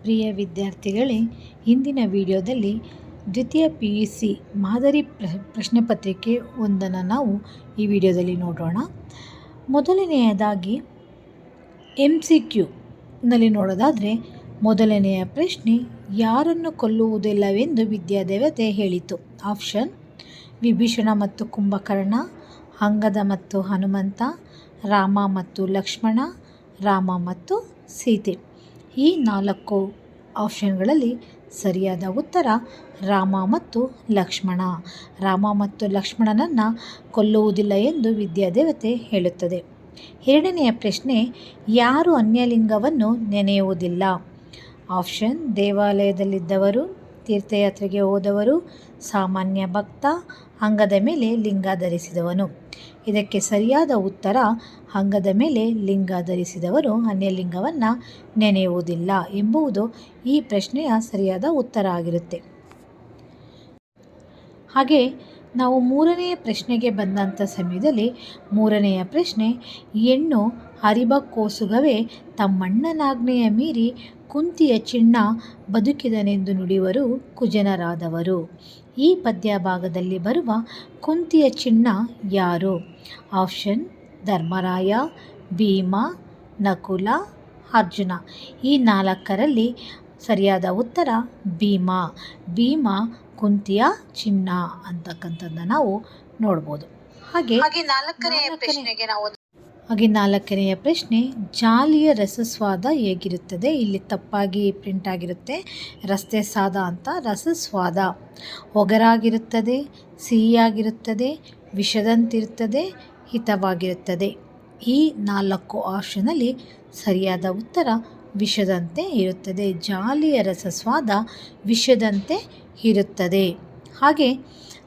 ಪ್ರಿಯ ವಿದ್ಯಾರ್ಥಿಗಳೇ, ಇಂದಿನ ವಿಡಿಯೋದಲ್ಲಿ ದ್ವಿತೀಯ PUC ಮಾದರಿ ಪ್ರಶ್ನೆ ಪತ್ರಿಕೆ ಒಂದನ್ನು ನಾವು ಈ ವಿಡಿಯೋದಲ್ಲಿ ನೋಡೋಣ. ಮೊದಲನೆಯದಾಗಿ MCQ ನಲ್ಲಿ ನೋಡೋದಾದರೆ, ಮೊದಲನೆಯ ಪ್ರಶ್ನೆ, ಯಾರನ್ನು ಕೊಲ್ಲುವುದಿಲ್ಲವೆಂದು ವಿದ್ಯಾದೇವತೆ ಹೇಳಿತು? ಆಪ್ಷನ್: ವಿಭೀಷಣ ಮತ್ತು ಕುಂಭಕರ್ಣ, ಅಂಗದ ಮತ್ತು ಹನುಮಂತ, ರಾಮ ಮತ್ತು ಲಕ್ಷ್ಮಣ, ರಾಮ ಮತ್ತು ಸೀತೆ. ಈ 4 ಆಪ್ಷನ್ಗಳಲ್ಲಿ ಸರಿಯಾದ ಉತ್ತರ ರಾಮ ಮತ್ತು ಲಕ್ಷ್ಮಣ. ರಾಮ ಮತ್ತು ಲಕ್ಷ್ಮಣನನ್ನು ಕೊಲ್ಲುವುದಿಲ್ಲ ಎಂದು ವಿದ್ಯಾದೇವತೆ ಹೇಳುತ್ತದೆ. ಎರಡನೆಯ ಪ್ರಶ್ನೆ, ಯಾರು ಅನ್ಯಲಿಂಗವನ್ನು ನೆನೆಯುವುದಿಲ್ಲ? ಆಪ್ಷನ್: ದೇವಾಲಯದಲ್ಲಿದ್ದವರು, ತೀರ್ಥಯಾತ್ರೆಗೆ ಹೋದವರು, ಸಾಮಾನ್ಯ ಭಕ್ತ, ಅಂಗದ ಮೇಲೆ ಲಿಂಗ ಧರಿಸಿದವನು. ಇದಕ್ಕೆ ಸರಿಯಾದ ಉತ್ತರ ಅಂಗದ ಮೇಲೆ ಲಿಂಗ ಧರಿಸಿದವರು ಅನ್ಯಲಿಂಗವನ್ನು ನೆನೆಯುವುದಿಲ್ಲ ಎಂಬುದು ಈ ಪ್ರಶ್ನೆಯ ಸರಿಯಾದ ಉತ್ತರ ಆಗಿರುತ್ತೆ. ಹಾಗೆ ನಾವು ಮೂರನೆಯ ಪ್ರಶ್ನೆಗೆ ಬಂದಂಥ ಸಮಯದಲ್ಲಿ, ಮೂರನೆಯ ಪ್ರಶ್ನೆ, ಹೆಣ್ಣು ಹರಿಬಕೋಸುಗವೇ ತಮ್ಮಣ್ಣನಾಜ್ಞೆಯ ಮೀರಿ ಕುಂತಿಯ ಚಿಣ್ಣ ಬದುಕಿದನೆಂದು ನುಡಿವರು ಕುಜನರಾದವರು. ಈ ಪದ್ಯ ಭಾಗದಲ್ಲಿ ಬರುವ ಕುಂತಿಯ ಚಿಣ್ಣ ಯಾರು? ಆಪ್ಷನ್: ಧರ್ಮರಾಯ, ಭೀಮ, ನಕುಲ, ಅರ್ಜುನ. ಈ 4ರಲ್ಲಿ ಸರಿಯಾದ ಉತ್ತರ ಭೀಮ. ಭೀಮ ಕುಂತಿಯ ಚಿಣ್ಣ ಅಂತಕ್ಕಂಥದ್ದನ್ನು ನಾವು ನೋಡ್ಬೋದು. ಹಾಗೆ ನಾಲ್ಕನೆಯ ಪ್ರಶ್ನೆ, ಜಾಲಿಯ ರಸಸ್ವಾದ ಹೇಗಿರುತ್ತದೆ? ಇಲ್ಲಿ ತಪ್ಪಾಗಿ ಪ್ರಿಂಟ್ ಆಗಿರುತ್ತೆ, ರಸ್ತೆ ಸಾದ ಅಂತ. ರಸಸ್ವಾದ ಒಗರಾಗಿರುತ್ತದೆ, ಸಿಹಿಯಾಗಿರುತ್ತದೆ, ವಿಷದಂತಿರುತ್ತದೆ, ಹಿತವಾಗಿರುತ್ತದೆ. ಈ 4 ಆಪ್ಷನಲ್ಲಿ ಸರಿಯಾದ ಉತ್ತರ ವಿಷದಂತೆ ಇರುತ್ತದೆ. ಜಾಲಿಯ ರಸಸ್ವಾದ ವಿಷದಂತೆ ಇರುತ್ತದೆ. ಹಾಗೆ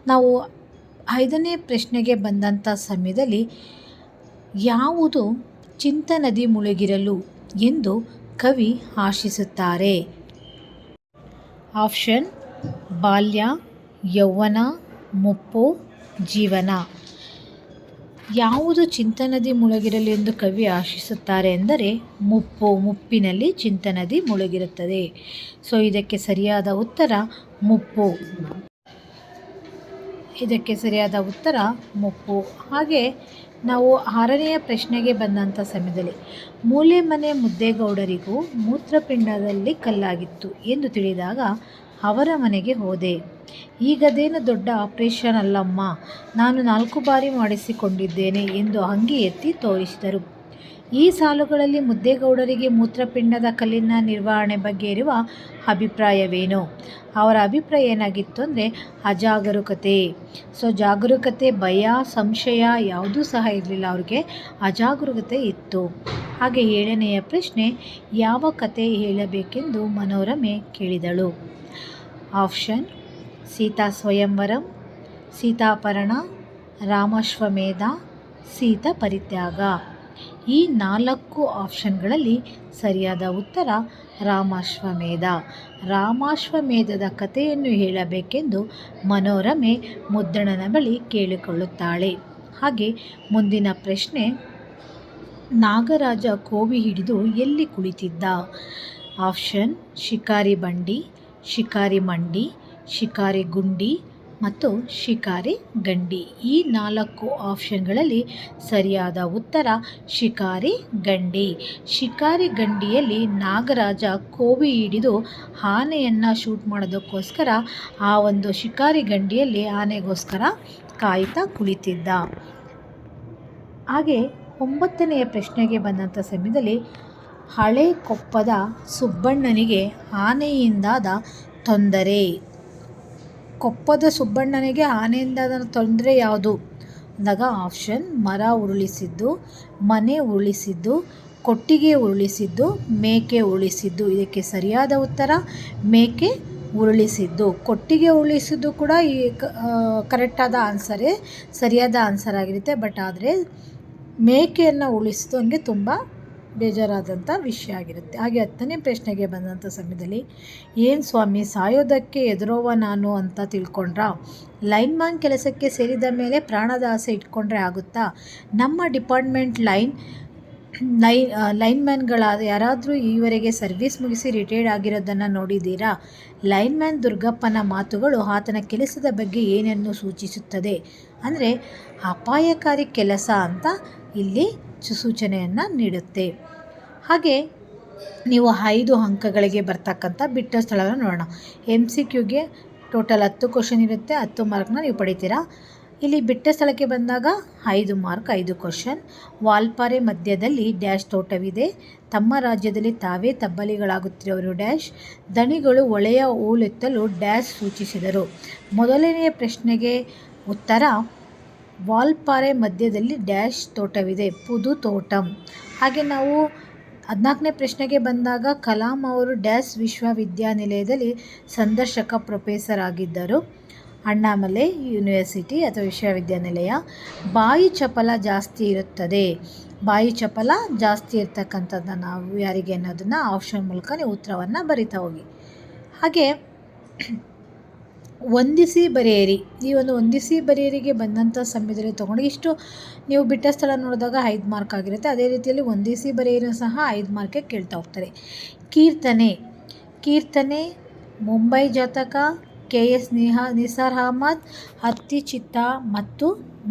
ನಾವು 5ನೇ ಪ್ರಶ್ನೆಗೆ ಬಂದಂಥ ಸಮಯದಲ್ಲಿ, ಯಾವುದು ಚಿಂತನದಿ ಮುಳುಗಿರಲು ಎಂದು ಕವಿ ಆಶಿಸುತ್ತಾರೆ? ಆಪ್ಷನ್: ಬಾಲ್ಯ, ಯೌವನ, ಮುಪ್ಪು, ಜೀವನ. ಯಾವುದು ಚಿಂತನದಿ ಮುಳುಗಿರಲು ಎಂದು ಕವಿ ಆಶಿಸುತ್ತಾರೆ ಎಂದರೆ ಮುಪ್ಪಿನಲ್ಲಿ ಚಿಂತನದಿ ಮುಳುಗಿರುತ್ತದೆ. ಸೊ ಇದಕ್ಕೆ ಸರಿಯಾದ ಉತ್ತರ ಮುಪ್ಪು. ಹಾಗೆ ನಾವು 6ನೆಯ ಪ್ರಶ್ನೆಗೆ ಬಂದಂಥ ಸಮಯದಲ್ಲಿ, ಮೂಲೆ ಮನೆ ಮುದ್ದೇಗೌಡರಿಗೂ ಮೂತ್ರಪಿಂಡದಲ್ಲಿ ಕಲ್ಲಾಗಿತ್ತು ಎಂದು ತಿಳಿದಾಗ ಅವರ ಮನೆಗೆ ಹೋದೆ. ಈಗದೇನು ದೊಡ್ಡ ಆಪರೇಷನ್ ಅಲ್ಲಮ್ಮ, ನಾನು 4 ಬಾರಿ ಮಾಡಿಸಿಕೊಂಡಿದ್ದೇನೆ ಎಂದು ಅಂಗಿ ಎತ್ತಿ ತೋರಿಸಿದರು. ಈ ಸಾಲುಗಳಲ್ಲಿ ಮುದ್ದೇಗೌಡರಿಗೆ ಮೂತ್ರಪಿಂಡದ ಕಲ್ಲಿನ ನಿರ್ವಹಣೆ ಬಗ್ಗೆ ಇರುವ ಅಭಿಪ್ರಾಯವೇನು? ಅವರ ಅಭಿಪ್ರಾಯ ಏನಾಗಿತ್ತು ಅಂದರೆ ಅಜಾಗರೂಕತೆ. ಸೊ ಜಾಗರೂಕತೆ, ಭಯ, ಸಂಶಯ ಯಾವುದೂ ಸಹ ಇರಲಿಲ್ಲ, ಅವ್ರಿಗೆ ಅಜಾಗರೂಕತೆ ಇತ್ತು. ಹಾಗೆ 7ನೆಯ ಪ್ರಶ್ನೆ, ಯಾವ ಕತೆ ಹೇಳಬೇಕೆಂದು ಮನೋರಮೆ ಕೇಳಿದಳು? ಆಪ್ಷನ್: ಸೀತಾ ಸ್ವಯಂವರಂ, ಸೀತಾಪರಣ, ರಾಮಾಶ್ವಮೇಧ, ಸೀತಾ ಪರಿತ್ಯಾಗ. ಈ 4 ಆಪ್ಷನ್ಗಳಲ್ಲಿ ಸರಿಯಾದ ಉತ್ತರ ರಾಮಾಶ್ವಮೇಧ. ರಾಮಾಶ್ವಮೇಧದ ಕಥೆಯನ್ನು ಹೇಳಬೇಕೆಂದು ಮನೋರಮೆ ಮುದ್ದಣನ ಬಳಿ ಕೇಳಿಕೊಳ್ಳುತ್ತಾಳೆ. ಹಾಗೆ ಮುಂದಿನ ಪ್ರಶ್ನೆ, ನಾಗರಾಜ ಕೋವಿ ಹಿಡಿದು ಎಲ್ಲಿ ಕುಳಿತಿದ್ದ? ಆಪ್ಷನ್: ಶಿಕಾರಿ ಬಂಡಿ, ಶಿಕಾರಿ ಮಂಡಿ, ಶಿಕಾರಿ ಗುಂಡಿ ಮತ್ತು ಶಿಕಾರಿ ಗಂಡಿ. ಈ 4 ಆಪ್ಷನ್ಗಳಲ್ಲಿ ಸರಿಯಾದ ಉತ್ತರ ಶಿಕಾರಿ ಗಂಡಿ. ಶಿಕಾರಿ ಗಂಡಿಯಲ್ಲಿ ನಾಗರಾಜ ಕೋವಿ ಹಿಡಿದು ಆನೆಯನ್ನು ಶೂಟ್ ಮಾಡೋದಕ್ಕೋಸ್ಕರ ಆ ಒಂದು ಶಿಕಾರಿ ಗಂಡಿಯಲ್ಲಿ ಆನೆಗೋಸ್ಕರ ಕಾಯ್ತಾ ಕುಳಿತಿದ್ದ. ಹಾಗೆ 9ನೆಯ ಪ್ರಶ್ನೆಗೆ ಬಂದಂಥ ಸಮಯದಲ್ಲಿ, ಹಳೆ ಕೊಪ್ಪದ ಸುಬ್ಬಣ್ಣನಿಗೆ ಆನೆಯಿಂದಾದ ತೊಂದರೆ. ಕೊಪ್ಪದ ಸುಬ್ಬಣ್ಣನಿಗೆ ಆನೆಯಿಂದಾದ ತೊಂದರೆ ಯಾವುದು ಅಂದಾಗ ಆಪ್ಷನ್: ಮರ ಉರುಳಿಸಿದ್ದು, ಮನೆ ಉರುಳಿಸಿದ್ದು, ಕೊಟ್ಟಿಗೆ ಉರುಳಿಸಿದ್ದು, ಮೇಕೆ ಉರುಳಿಸಿದ್ದು. ಇದಕ್ಕೆ ಸರಿಯಾದ ಉತ್ತರ ಮೇಕೆ ಉರುಳಿಸಿದ್ದು. ಕೊಟ್ಟಿಗೆ ಉರುಳಿಸಿದ್ದು ಕೂಡ ಕರೆಕ್ಟಾದ ಆನ್ಸರೇ, ಸರಿಯಾದ ಆನ್ಸರ್ ಆಗಿರುತ್ತೆ. ಬಟ್ ಆದರೆ ಮೇಕೆಯನ್ನು ಉರುಳಿಸಿದ್ದು ನನಗೆ ತುಂಬ ಬೇಜಾರಾದಂಥ ವಿಷಯ ಆಗಿರುತ್ತೆ. ಹಾಗೆ 10ನೇ ಪ್ರಶ್ನೆಗೆ ಬಂದಂಥ ಸಮಯದಲ್ಲಿ, ಏನು ಸ್ವಾಮಿ ಸಾಯೋದಕ್ಕೆ ಎದುರೋವ ನಾನು ಅಂತ ತಿಳ್ಕೊಂಡ್ರಾ? ಲೈನ್ಮ್ಯಾನ್ ಕೆಲಸಕ್ಕೆ ಸೇರಿದ ಮೇಲೆ ಪ್ರಾಣದ ಆಸೆ ಇಟ್ಕೊಂಡ್ರೆ ಆಗುತ್ತಾ? ನಮ್ಮ ಡಿಪಾರ್ಟ್ಮೆಂಟ್ ಲೈನ್ ಲೈನ್ಮ್ಯಾನ್ಗಳಾದ ಯಾರಾದರೂ ಈವರೆಗೆ ಸರ್ವಿಸ್ ಮುಗಿಸಿ ರಿಟೈರ್ಡ್ ಆಗಿರೋದನ್ನು ನೋಡಿದ್ದೀರಾ? ಲೈನ್ಮ್ಯಾನ್ ದುರ್ಗಪ್ಪನ ಮಾತುಗಳು ಆತನ ಕೆಲಸದ ಬಗ್ಗೆ ಏನನ್ನು ಸೂಚಿಸುತ್ತದೆ ಅಂದರೆ ಅಪಾಯಕಾರಿ ಕೆಲಸ ಅಂತ ಇಲ್ಲಿ ಸೂಚನೆಯನ್ನು ನೀಡುತ್ತೆ. ಹಾಗೆ ನೀವು 5 ಅಂಕಗಳಿಗೆ ಬರ್ತಕ್ಕಂಥ ಬಿಟ್ಟ ಸ್ಥಳವನ್ನು ನೋಡೋಣ. MCQಗೆ ಟೋಟಲ್ 10 ಕ್ವಶನ್ ಇರುತ್ತೆ, 10 ಮಾರ್ಕ್ನ ನೀವು ಪಡಿತೀರಾ. ಇಲ್ಲಿ ಬಿಟ್ಟ ಸ್ಥಳಕ್ಕೆ ಬಂದಾಗ 5 ಮಾರ್ಕ್ 5 ಕ್ವಶನ್. ವಾಲ್ಪಾರೆ ಮಧ್ಯದಲ್ಲಿ ಡ್ಯಾಶ್ ತೋಟವಿದೆ. ತಮ್ಮ ರಾಜ್ಯದಲ್ಲಿ ತಾವೇ ತಬ್ಬಲಿಗಳಾಗುತ್ತಿರುವರು ಡ್ಯಾಶ್. ದಣಿಗಳು ಒಳೆಯ ಹೂಳೆತ್ತಲು ಡ್ಯಾಶ್ ಸೂಚಿಸಿದರು. ಮೊದಲನೆಯ ಪ್ರಶ್ನೆಗೆ ಉತ್ತರ ವಾಲ್ಪಾರೆ ಮಧ್ಯದಲ್ಲಿ ಡ್ಯಾಶ್ ತೋಟವಿದೆ, ಪುದು ತೋಟಂ. ಹಾಗೆ ನಾವು 14ನೇ ಪ್ರಶ್ನೆಗೆ ಬಂದಾಗ ಕಲಾಂ ಅವರು ಡ್ಯಾಶ್ ವಿಶ್ವವಿದ್ಯಾನಿಲಯದಲ್ಲಿ ಸಂದರ್ಶಕ ಪ್ರೊಫೆಸರ್ ಆಗಿದ್ದರು. ಅಣ್ಣಾಮಲೈ ಯೂನಿವರ್ಸಿಟಿ ಅಥವಾ ವಿಶ್ವವಿದ್ಯಾನಿಲಯ. ಬಾಯಿ ಚಪಲ ಜಾಸ್ತಿ ಇರುತ್ತದೆ. ಬಾಯಿ ಚಪಲ ಜಾಸ್ತಿ ಇರ್ತಕ್ಕಂಥದ್ದನ್ನು ನಾವು ಯಾರಿಗೆ ಅನ್ನೋದನ್ನು ಆಪ್ಷನ್ ಮೂಲಕ ನೀವು ಉತ್ತರವನ್ನು ಬರಿತಾ ಹೋಗಿ. ಹಾಗೆ ಹೊಂದಿಸಿ ಬರೆಯಿರಿ. ಈ ಒಂದು ಹೊಂದಿಸಿ ಬರೆಯರಿಗೆ ಬಂದಂಥ ಸಮಯದಲ್ಲಿ ತೊಗೊಂಡು ಇಷ್ಟು ನೀವು ಬಿಟ್ಟ ಸ್ಥಳ ನೋಡಿದಾಗ 5 ಮಾರ್ಕ್ ಆಗಿರುತ್ತೆ. ಅದೇ ರೀತಿಯಲ್ಲಿ ಹೊಂದಿಸಿ ಬರೆಯಿರೋ ಸಹ 5 ಮಾರ್ಕ್ಗೆ ಕೇಳ್ತಾ ಹೋಗ್ತಾರೆ. ಕೀರ್ತನೆ, ಮುಂಬೈ ಜಾತಕ, KS ನಿಸಾರ್ ಅಹಮದ್, ಹತ್ತಿ ಚಿತ್ತ ಮತ್ತು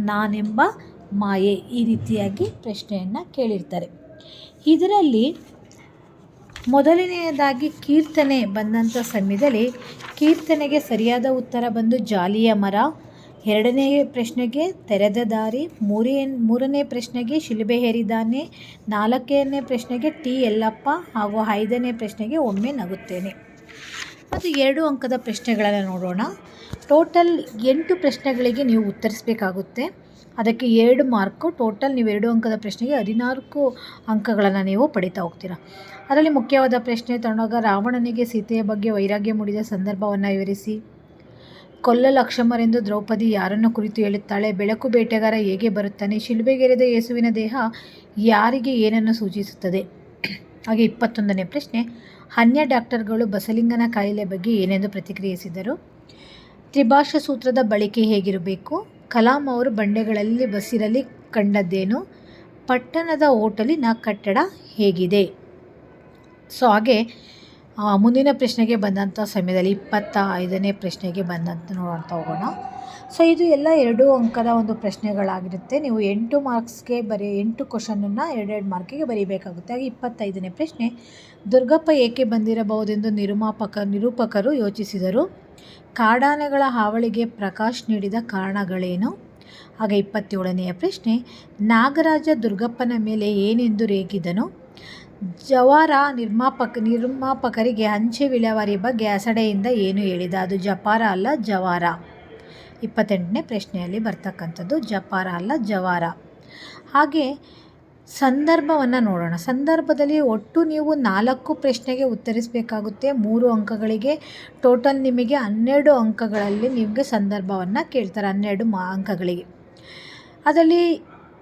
ನಾನೆಂಬ ಮಾಯೆ, ಈ ರೀತಿಯಾಗಿ ಪ್ರಶ್ನೆಯನ್ನು ಕೇಳಿರ್ತಾರೆ. ಇದರಲ್ಲಿ ಮೊದಲನೆಯದಾಗಿ ಕೀರ್ತನೆ ಬಂದಂಥ ಸಮಯದಲ್ಲಿ ಕೀರ್ತನೆಗೆ ಸರಿಯಾದ ಉತ್ತರ ಬಂದು ಜಾಲಿಯ ಮರ. 2ನೇ ಪ್ರಶ್ನೆಗೆ ತೆರೆದ ದಾರಿ. 3ನೇ ಪ್ರಶ್ನೆಗೆ ಶಿಲುಬೆ ಹೇರಿದ್ದಾನೆ. 4ನೇ ಪ್ರಶ್ನೆಗೆ ಟಿ ಯಲ್ಲಪ್ಪ ಹಾಗೂ 5ನೇ ಪ್ರಶ್ನೆಗೆ ಒಮ್ಮೆ ನಗುತ್ತೇನೆ. ಮತ್ತು 2 ಅಂಕದ ಪ್ರಶ್ನೆಗಳನ್ನು ನೋಡೋಣ. ಟೋಟಲ್ 8 ಪ್ರಶ್ನೆಗಳಿಗೆ ನೀವು ಉತ್ತರಿಸಬೇಕಾಗುತ್ತೆ. ಅದಕ್ಕೆ 2 ಮಾರ್ಕು. ಟೋಟಲ್ ನೀವು 2 ಅಂಕದ ಪ್ರಶ್ನೆಗೆ 14 ಅಂಕಗಳನ್ನು ನೀವು ಪಡಿತಾ ಹೋಗ್ತೀರಾ. ಅದರಲ್ಲಿ ಮುಖ್ಯವಾದ ಪ್ರಶ್ನೆ ತಗೊಂಡಾಗ ರಾವಣನಿಗೆ ಸೀತೆಯ ಬಗ್ಗೆ ವೈರಾಗ್ಯ ಮೂಡಿದ ಸಂದರ್ಭವನ್ನು ವಿವರಿಸಿ. ಕೊಲ್ಲಲು ಅಕ್ಷಮರೆಂದು ದ್ರೌಪದಿ ಯಾರನ್ನು ಕುರಿತು ಹೇಳುತ್ತಾಳೆ? ಬೆಳಕು ಬೇಟೆಗಾರ ಹೇಗೆ ಬರುತ್ತಾನೆ? ಶಿಲುಬೆಗೇರಿದ ಯೇಸುವಿನ ದೇಹ ಯಾರಿಗೆ ಏನನ್ನು ಸೂಚಿಸುತ್ತದೆ? ಹಾಗೆ 21ನೇ ಪ್ರಶ್ನೆ, ಅನ್ಯ ಡಾಕ್ಟರ್ಗಳು ಬಸಲಿಂಗನ ಕಾಯಿಲೆ ಬಗ್ಗೆ ಏನೆಂದು ಪ್ರತಿಕ್ರಿಯಿಸಿದರು? ತ್ರಿಭಾಷಾ ಸೂತ್ರದ ಬಳಕೆ ಹೇಗಿರಬೇಕು? ಕಲಾಂ ಅವರು ಬಂಡೆಗಳಲ್ಲಿ ಬಸಿರಲಿ ಕಂಡದ್ದೇನು? ಪಟ್ಟಣದ ಹೋಟೆಲಿನ ಕಟ್ಟಡ ಹೇಗಿದೆ? ಸೊ ಹಾಗೆ ಮುಂದಿನ ಪ್ರಶ್ನೆಗೆ ಬಂದಂಥ ಸಮಯದಲ್ಲಿ 25ನೇ ಪ್ರಶ್ನೆಗೆ ಬಂದಂಥ ನೋಡ್ತಾ ಹೋಗೋಣ. ಸೊ ಇದು ಎಲ್ಲ 2 ಅಂಕದ ಒಂದು ಪ್ರಶ್ನೆಗಳಾಗಿರುತ್ತೆ. ನೀವು 8 ಮಾರ್ಕ್ಸ್ಗೆ 8 ಕ್ವಶನನ್ನು 2 ಮಾರ್ಕಿಗೆ ಬರೀಬೇಕಾಗುತ್ತೆ. ಹಾಗೆ 25ನೇ ಪ್ರಶ್ನೆ, ದುರ್ಗಪ್ಪ ಏಕೆ ಬಂದಿರಬಹುದೆಂದು ನಿರೂಪಕರು ಯೋಚಿಸಿದರು? ಕಾಡಾನೆಗಳ ಹಾವಳಿಗೆ ಪ್ರಕಾಶ್ ನೀಡಿದ ಕಾರಣಗಳೇನು? ಹಾಗೆ 27ನೆಯ ಪ್ರಶ್ನೆ, ನಾಗರಾಜ ದುರ್ಗಪ್ಪನ ಮೇಲೆ ಏನೆಂದು ರೇಗಿದನು? ಜವಾರ ನಿರ್ಮಾಪಕರಿಗೆ ಅಂಚೆ ವಿಲೇವಾರಿ ಬಗ್ಗೆ ಅಸಡೆಯಿಂದ ಏನು ಹೇಳಿದ? ಅದು ಜಪಾರ ಅಲ್ಲ ಜವಾರ. 28ನೇ ಪ್ರಶ್ನೆಯಲ್ಲಿ ಬರ್ತಕ್ಕಂಥದ್ದು ಜಪಾರ ಅಲ್ಲ ಜವಾರ. ಹಾಗೆ ಸಂದರ್ಭವನ್ನು ನೋಡೋಣ. ಸಂದರ್ಭದಲ್ಲಿ ಒಟ್ಟು ನೀವು 4 ಪ್ರಶ್ನೆಗೆ ಉತ್ತರಿಸಬೇಕಾಗುತ್ತೆ. 3 ಅಂಕಗಳಿಗೆ. ಟೋಟಲ್ ನಿಮಗೆ 12 ಅಂಕಗಳಲ್ಲಿ ನಿಮಗೆ ಸಂದರ್ಭವನ್ನು ಕೇಳ್ತಾರೆ. 12 ಅಂಕಗಳಿಗೆ. ಅದರಲ್ಲಿ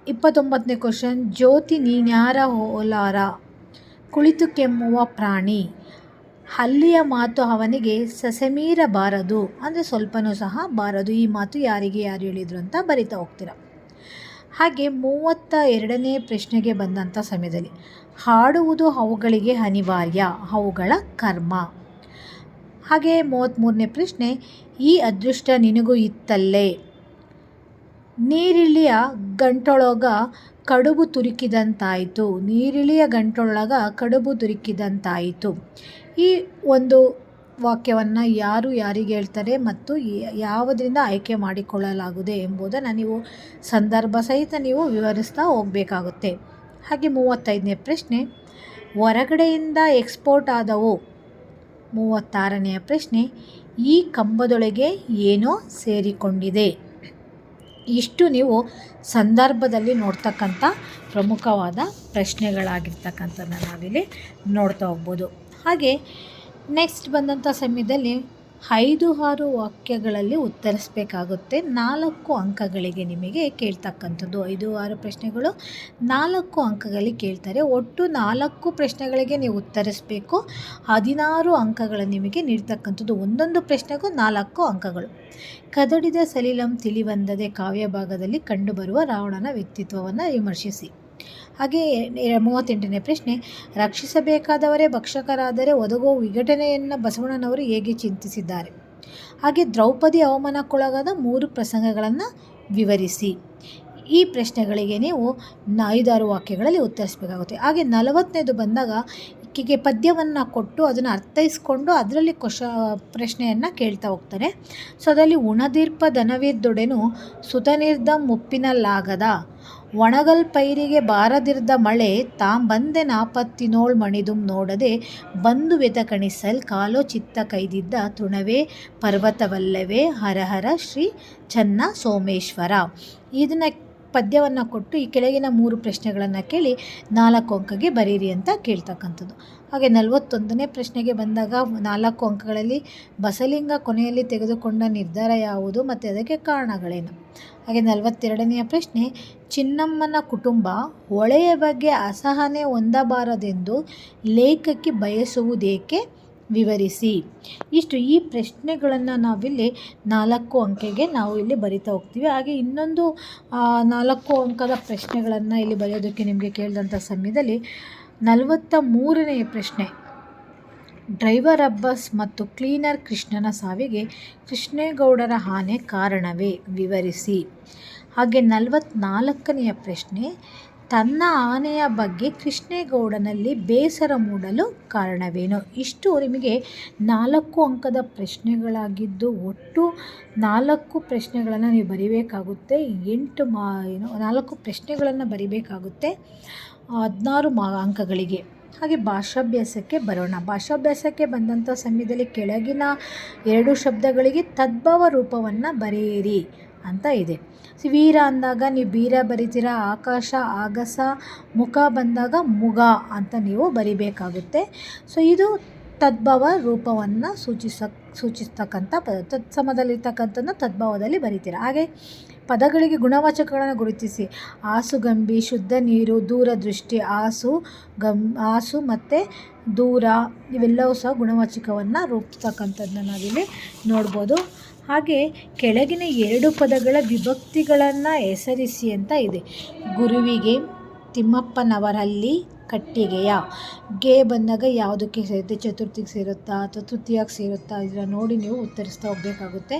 29ನೇ ಕ್ವಶನ್, ಜ್ಯೋತಿ ನೀನ್ಯಾರ ಹೋಲಾರ? ಕುಳಿತು ಕೆಮ್ಮುವ ಪ್ರಾಣಿ. ಹಲ್ಲಿಯ ಮಾತು ಅವನಿಗೆ ಸಸೆಮೀರಬಾರದು ಅಂದರೆ ಸ್ವಲ್ಪನೂ ಸಹ ಬಾರದು. ಈ ಮಾತು ಯಾರಿಗೆ ಯಾರು ಹೇಳಿದರು ಅಂತ ಬರಿತಾ ಹೋಗ್ತೀರಾ. ಹಾಗೆ 32ನೇ ಪ್ರಶ್ನೆಗೆ ಬಂದಂಥ ಸಮಯದಲ್ಲಿ ಹಾಡುವುದು ಅವುಗಳಿಗೆ ಅನಿವಾರ್ಯ, ಅವುಗಳ ಕರ್ಮ. ಹಾಗೆ 33ನೇ ಪ್ರಶ್ನೆ, ಈ ಅದೃಷ್ಟ ನಿನಗೂ ಇತ್ತಲ್ಲೇ? ನೀರಿಳಿಯ ಗಂಟೊಳಗ ಕಡುಬು ತುರುಕಿದಂತಾಯಿತು. ನೀರಿಳಿಯ ಗಂಟೊಳಗ ಕಡುಬು ತುರುಕಿದಂತಾಯಿತು. ಈ ಒಂದು ವಾಕ್ಯವನ್ನು ಯಾರು ಯಾರಿಗೆ ಹೇಳ್ತಾರೆ ಮತ್ತು ಯಾವುದರಿಂದ ಆಯ್ಕೆ ಮಾಡಿಕೊಳ್ಳಲಾಗಿದೆ ಎಂಬುದನ್ನು ನೀವು ಸಂದರ್ಭ ಸಹಿತ ನೀವು ವಿವರಿಸ್ತಾ ಹೋಗಬೇಕಾಗುತ್ತೆ. ಹಾಗೆ 35ನೇ ಪ್ರಶ್ನೆ, ಹೊರಗಡೆಯಿಂದ ಎಕ್ಸ್ಪೋರ್ಟ್ ಆದವು. 36ನೆಯ ಪ್ರಶ್ನೆ, ಈ ಕಂಬದೊಳಗೆ ಏನೋ ಸೇರಿಕೊಂಡಿದೆ. ಇಷ್ಟು ನೀವು ಸಂದರ್ಭದಲ್ಲಿ ನೋಡ್ತಕ್ಕಂಥ ಪ್ರಮುಖವಾದ ಪ್ರಶ್ನೆಗಳಾಗಿರ್ತಕ್ಕಂಥದ್ದನ್ನು ನಾವಿಲ್ಲಿ ನೋಡ್ತಾ ಹೋಗ್ಬೋದು. ಹಾಗೆ ನೆಕ್ಸ್ಟ್ ಬಂದಂಥ ಸಮಯದಲ್ಲಿ 5-6 ವಾಕ್ಯಗಳಲ್ಲಿ ಉತ್ತರಿಸಬೇಕಾಗುತ್ತೆ. 4 ಅಂಕಗಳಿಗೆ ನಿಮಗೆ ಕೇಳ್ತಕ್ಕಂಥದ್ದು. 5-6 ಪ್ರಶ್ನೆಗಳು 4 ಅಂಕಗಳಲ್ಲಿ ಕೇಳ್ತಾರೆ. ಒಟ್ಟು 4 ಪ್ರಶ್ನೆಗಳಿಗೆ ನೀವು ಉತ್ತರಿಸಬೇಕು. 16 ಅಂಕಗಳು ನಿಮಗೆ ನೀಡ್ತಕ್ಕಂಥದ್ದು. ಒಂದೊಂದು ಪ್ರಶ್ನೆಗೂ 4 ಅಂಕಗಳು. ಕದಡಿದ ಸಲಿಲಂ ತಿಳಿವಂದದೆ ಕಾವ್ಯ ಭಾಗದಲ್ಲಿ ಕಂಡುಬರುವ ರಾವಣನ ವ್ಯಕ್ತಿತ್ವವನ್ನು ವಿಮರ್ಶಿಸಿ. ಹಾಗೆ 38ನೇ ಪ್ರಶ್ನೆ, ರಕ್ಷಿಸಬೇಕಾದವರೇ ಭಕ್ಷಕರಾದರೆ ಒದಗುವ ವಿಘಟನೆಯನ್ನು ಬಸವಣ್ಣನವರು ಹೇಗೆ ಚಿಂತಿಸಿದ್ದಾರೆ? ಹಾಗೆ ದ್ರೌಪದಿ ಅವಮಾನಕ್ಕೊಳಗಾದ 3 ಪ್ರಸಂಗಗಳನ್ನು ವಿವರಿಸಿ. ಈ ಪ್ರಶ್ನೆಗಳಿಗೆ ನೀವು 5-6 ವಾಕ್ಯಗಳಲ್ಲಿ ಉತ್ತರಿಸಬೇಕಾಗುತ್ತೆ. ಹಾಗೆ 40ನೇದು ಬಂದಾಗ ಈಕೆಗೆ ಪದ್ಯವನ್ನು ಕೊಟ್ಟು ಅದನ್ನು ಅರ್ಥೈಸ್ಕೊಂಡು ಅದರಲ್ಲಿ ಪ್ರಶ್ನೆಯನ್ನು ಕೇಳ್ತಾ ಹೋಗ್ತಾರೆ. ಸೊ ಅದರಲ್ಲಿ ಉಣದೀರ್ಪ ದನವಿದ್ದೊಡೆನು ಸುತನಿರ್ದ ಮುಪ್ಪಿನಲ್ಲಾಗದ ಒಣಗಲ್ ಪೈರಿಗೆ ಬಾರದಿರ್ದ ಮಳೆ ಬಂದೆ ನಾಪತ್ತಿನೋಳ್ ಮಣಿದುಂ ನೋಡದೆ ಬಂದು ವೆತಕಣಿಸಲ್ ಕಾಲೋ ಚಿತ್ತ ಕೈದಿದ್ದ ತೃಣವೇ ಪರ್ವತವಲ್ಲವೇ ಹರಹರ ಶ್ರೀ ಚನ್ನ ಸೋಮೇಶ್ವರ. ಇದನ್ನು ಪದ್ಯವನ್ನು ಕೊಟ್ಟು ಈ ಕೆಳಗಿನ 3 ಪ್ರಶ್ನೆಗಳನ್ನು ಕೇಳಿ 4 ಅಂಕಗೆ ಬರೀರಿ ಅಂತ ಕೇಳ್ತಕ್ಕಂಥದ್ದು. ಹಾಗೆ 41ನೇ ಪ್ರಶ್ನೆಗೆ ಬಂದಾಗ 4 ಅಂಕಗಳಲ್ಲಿ ಬಸಲಿಂಗ ಕೊನೆಯಲ್ಲಿ ತೆಗೆದುಕೊಂಡ ನಿರ್ಧಾರ ಯಾವುದು ಮತ್ತು ಅದಕ್ಕೆ ಕಾರಣಗಳೇನು? ಹಾಗೆ 42ನೆಯ ಪ್ರಶ್ನೆ, ಚಿನ್ನಮ್ಮನ ಕುಟುಂಬ ಹೊಳೆಯ ಬಗ್ಗೆ ಅಸಹನೆ ಹೊಂದಬಾರದೆಂದು ಲೇಖಕಿ ಬಯಸುವುದೇಕೆ? ವಿವರಿಸಿ. ಈ ಪ್ರಶ್ನೆಗಳನ್ನು ನಾವಿಲ್ಲಿ 4 ಅಂಕೆಗೆ ನಾವು ಇಲ್ಲಿ ಬರಿತಾ ಹೋಗ್ತೀವಿ. ಹಾಗೆ ಇನ್ನೊಂದು 4 ಅಂಕದ ಪ್ರಶ್ನೆಗಳನ್ನು ಇಲ್ಲಿ ಬರೆಯೋದಕ್ಕೆ ನಿಮಗೆ ಕೇಳಿದಂಥ ಸಮಯದಲ್ಲಿ 43ನೆಯ ಪ್ರಶ್ನೆ, ಡ್ರೈವರ್ ಅಬ್ಬಾಸ್ ಮತ್ತು ಕ್ಲೀನರ್ ಕೃಷ್ಣನ ಸಾವಿಗೆ ಕೃಷ್ಣೇಗೌಡರ ಆನೆ ಕಾರಣವೇ? ವಿವರಿಸಿ. ಹಾಗೆ 44ನೆಯ ಪ್ರಶ್ನೆ, ತನ್ನ ಆನೆಯ ಬಗ್ಗೆ ಕೃಷ್ಣೇಗೌಡನಲ್ಲಿ ಬೇಸರ ಮೂಡಲು ಕಾರಣವೇನು? ಇಷ್ಟು ನಿಮಗೆ 4 ಅಂಕದ ಪ್ರಶ್ನೆಗಳಾಗಿದ್ದು ಒಟ್ಟು 4 ಪ್ರಶ್ನೆಗಳನ್ನು ನೀವು ಬರಿಬೇಕಾಗುತ್ತೆ. 4 ಪ್ರಶ್ನೆಗಳನ್ನು ಬರಿಬೇಕಾಗುತ್ತೆ 16 ಅಂಕಗಳಿಗೆ. ಹಾಗೆ ಭಾಷಾಭ್ಯಾಸಕ್ಕೆ ಬರೋಣ. ಭಾಷಾಭ್ಯಾಸಕ್ಕೆ ಬಂದಂಥ ಸಮಯದಲ್ಲಿ ಕೆಳಗಿನ 2 ಶಬ್ದಗಳಿಗೆ ತದ್ಭವ ರೂಪವನ್ನು ಬರೆಯಿರಿ ಅಂತ ಇದೆ. ವೀರ ಅಂದಾಗ ನೀವು ಬೀರ ಬರಿತೀರ, ಆಕಾಶ ಆಗಸ, ಮುಖ ಬಂದಾಗ ಮುಗ ಅಂತ ನೀವು ಬರಿಬೇಕಾಗುತ್ತೆ. ಸೊ ಇದು ತದ್ಭವ ರೂಪವನ್ನು ಸೂಚಿಸ್ತಕ್ಕಂಥ ತತ್ಸಮದಲ್ಲಿರ್ತಕ್ಕಂಥದ್ದನ್ನು ತದ್ಭವದಲ್ಲಿ ಬರಿತೀರ. ಹಾಗೆ ಪದಗಳಿಗೆ ಗುಣವಾಚಕಗಳನ್ನು ಗುರುತಿಸಿ. ಆಸುಗಂಬಿ, ಶುದ್ಧ ನೀರು, ದೂರದೃಷ್ಟಿ. ಆಸು ಮತ್ತು ದೂರ ಇವೆಲ್ಲವೂ ಸಹ ಗುಣವಾಚಕವನ್ನು ರೂಪಿಸ್ತಕ್ಕಂಥದ್ದನ್ನ ನಾವಿಲ್ಲಿ ನೋಡ್ಬೋದು. ಹಾಗೆ ಕೆಳಗಿನ 2 ಪದಗಳ ವಿಭಕ್ತಿಗಳನ್ನು ಹೆಸರಿಸಿ ಅಂತ ಇದೆ. ಗುರುವಿಗೆ, ತಿಮ್ಮಪ್ಪನವರಲ್ಲಿ, ಕಟ್ಟಿಗೆಯ. ಗೆ ಬಂದಾಗ ಯಾವುದಕ್ಕೆ ಸೇರುತ್ತೆ? ಚತುರ್ಥಿಗೆ ಸೇರುತ್ತಾ ಅಥವಾ ತೃತೀಯಕ್ಕೆ ಸೇರುತ್ತಾ? ಇದನ್ನು ನೋಡಿ ನೀವು ಉತ್ತರಿಸ್ತಾ ಹೋಗಬೇಕಾಗುತ್ತೆ.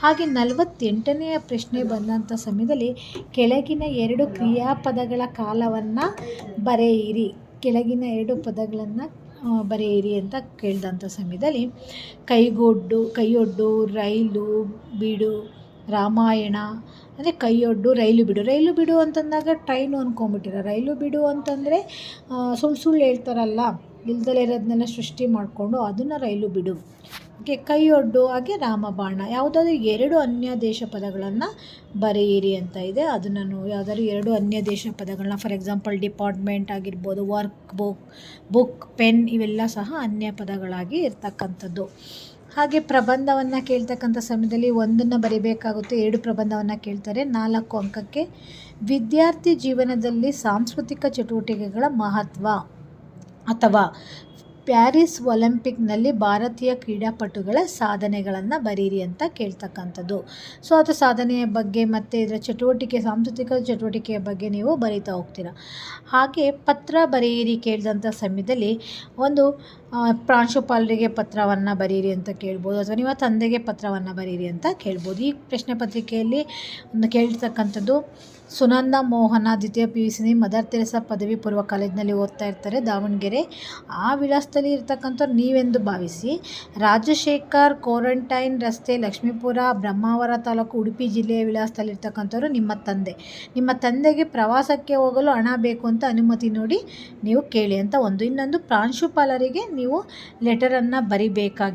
ಹಾಗೆ 48ನೆಯ ಪ್ರಶ್ನೆ ಬಂದಂಥ ಸಮಯದಲ್ಲಿ ಕೆಳಗಿನ 2 ಕ್ರಿಯಾಪದಗಳ ಕಾಲವನ್ನು ಬರೆಯಿರಿ. ಕೆಳಗಿನ 2 ಪದಗಳನ್ನು ಬರೆಯಿರಿ ಅಂತ ಕೇಳಿದಂಥ ಸಮಯದಲ್ಲಿ ಕೈಯೊಡ್ಡು, ರೈಲು ಬಿಡು, ರಾಮಾಯಣ. ಅಂದರೆ ಕೈಯೊಡ್ಡು, ರೈಲು ಬಿಡು. ರೈಲು ಬಿಡು ಅಂತಂದಾಗ ಟ್ರೈನು ಅಂದ್ಕೊಂಬಿಟ್ಟಿರ. ರೈಲು ಬಿಡು ಅಂತಂದರೆ ಸುಳ್ಳು ಹೇಳ್ತಾರಲ್ಲ, ಇಲ್ದಲೇ ಇರೋದನ್ನೆಲ್ಲ ಸೃಷ್ಟಿ ಮಾಡಿಕೊಂಡು ಅದನ್ನು ರೈಲು ಬಿಡು. ಹಾಗೆ ಕೈಯೊಡ್ಡು, ಹಾಗೆ ರಾಮಬಾಣ. ಯಾವುದಾದ್ರೂ 2 ಅನ್ಯ ದೇಶ ಪದಗಳನ್ನು ಬರೆಯಿರಿ ಅಂತ ಇದೆ. ಅದನ್ನು ಯಾವುದಾದ್ರು 2 ಅನ್ಯ ದೇಶ ಪದಗಳನ್ನ, ಫಾರ್ ಎಕ್ಸಾಂಪಲ್ ಡಿಪಾರ್ಟ್ಮೆಂಟ್ ಆಗಿರ್ಬೋದು, ವರ್ಕ್ ಬುಕ್, ಪೆನ್, ಇವೆಲ್ಲ ಸಹ ಅನ್ಯ ಪದಗಳಾಗಿ ಇರ್ತಕ್ಕಂಥದ್ದು. ಹಾಗೆ ಪ್ರಬಂಧವನ್ನು ಕೇಳ್ತಕ್ಕಂಥ ಸಮಯದಲ್ಲಿ 1 ಬರಿಬೇಕಾಗುತ್ತೆ. 2 ಪ್ರಬಂಧವನ್ನು ಕೇಳ್ತಾರೆ 4 ಅಂಕಕ್ಕೆ. ವಿದ್ಯಾರ್ಥಿ ಜೀವನದಲ್ಲಿ ಸಾಂಸ್ಕೃತಿಕ ಚಟುವಟಿಕೆಗಳ ಮಹತ್ವ ಅಥವಾ ಪ್ಯಾರಿಸ್ ಒಲಿಂಪಿಕ್ನಲ್ಲಿ ಭಾರತೀಯ ಕ್ರೀಡಾಪಟುಗಳ ಸಾಧನೆಗಳನ್ನು ಬರೀರಿ ಅಂತ ಕೇಳ್ತಕ್ಕಂಥದ್ದು. ಸೊ ಅದು ಸಾಧನೆಯ ಬಗ್ಗೆ ಮತ್ತು ಇದರ ಸಾಂಸ್ಕೃತಿಕ ಚಟುವಟಿಕೆಯ ಬಗ್ಗೆ ನೀವು ಬರೀತಾ ಹೋಗ್ತೀರ. ಹಾಗೆ ಪತ್ರ ಬರೆಯಿರಿ ಕೇಳಿದಂಥ ಸಮಯದಲ್ಲಿ ಒಂದು ಪ್ರಾಂಶುಪಾಲರಿಗೆ ಪತ್ರವನ್ನು ಬರೀರಿ ಅಂತ ಕೇಳ್ಬೋದು, ಅಥವಾ ನಿಮ್ಮ ತಂದೆಗೆ ಪತ್ರವನ್ನು ಬರೀರಿ ಅಂತ ಕೇಳ್ಬೋದು. ಈ ಪ್ರಶ್ನೆ ಪತ್ರಿಕೆಯಲ್ಲಿ ಕೇಳಿರ್ತಕ್ಕಂಥದ್ದು ಸುನಂದ ಮೋಹನ ದ್ವಿತೀಯ PUC ಮದರ್ ತೆರೇಸಾ ಪದವಿ ಪೂರ್ವ ಕಾಲೇಜಿನಲ್ಲಿ ಓದ್ತಾ ಇರ್ತಾರೆ, ದಾವಣಗೆರೆ. ಆ ವಿಳಾಸದಲ್ಲಿ ಇರ್ತಕ್ಕಂಥವ್ರು ನೀವೆಂದು ಭಾವಿಸಿ. ರಾಜಶೇಖರ್ ಕ್ವಾರಂಟೈನ್ ರಸ್ತೆ, ಲಕ್ಷ್ಮೀಪುರ, ಬ್ರಹ್ಮಾವರ ತಾಲೂಕು, ಉಡುಪಿ ಜಿಲ್ಲೆಯ ವಿಳಾಸದಲ್ಲಿರ್ತಕ್ಕಂಥವ್ರು ನಿಮ್ಮ ತಂದೆಗೆ ಪ್ರವಾಸಕ್ಕೆ ಹೋಗಲು ಹಣ ಬೇಕು ಅಂತ ಅನುಮತಿ ನೋಡಿ ನೀವು ಕೇಳಿ ಅಂತ ಒಂದು. ಇನ್ನೊಂದು ಪ್ರಾಂಶುಪಾಲರಿಗೆ ನೀವು ಲೆಟರನ್ನು ಬರಿಬೇಕಾಗಿ